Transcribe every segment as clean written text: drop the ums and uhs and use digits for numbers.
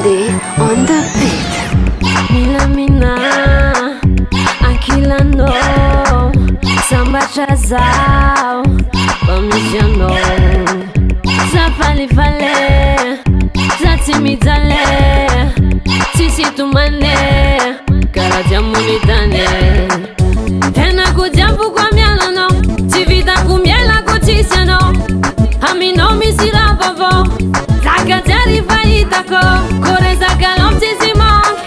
They on the beat. Milamina Akilano Samba chazao Pamisiano Zafali vale Zatimidale Sisi tumane Karaja munitane Tena kujambu kwa mialano Tivita kumiela kutisano Amino misira vavo Zakateri faitako Kore zakalom tizimong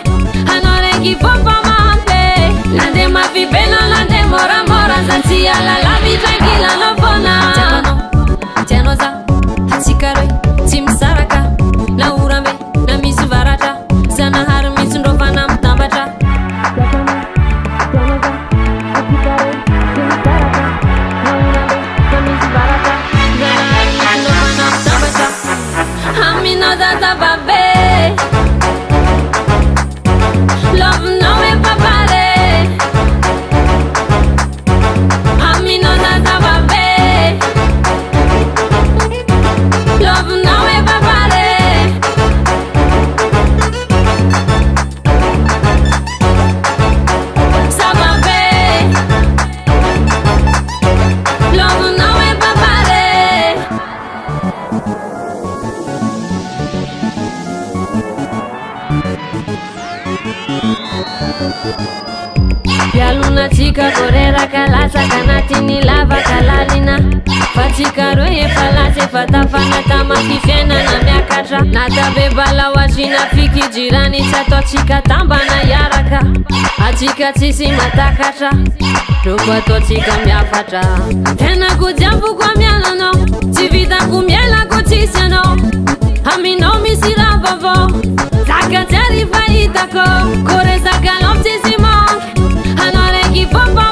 Anore ki fofa mampe Lande mafi pena lande mora mora Zantia la lavi tranquila no fona Tiano za Hatsikare Tim saraka Na urame Na misu varata Zana haru misu ndofana mtambata Amino data babe Love no me papare Amino data babe Love no me papare Sababe Love no me papare Yaluna chika korera kalasa kanatini lava kalalina Fatika roye falase fatafana kama kifena na miakatra Natabe bala wajina fiki jirani chato chika tamba na yaraka Achika chisi matakatra Rukwa to chika miafatra Tena kujambu kwa mialano Chivita kumiela kutisano Amino misira vavo Zakateri faitako Kore zakalom tizimong Anore ki fofa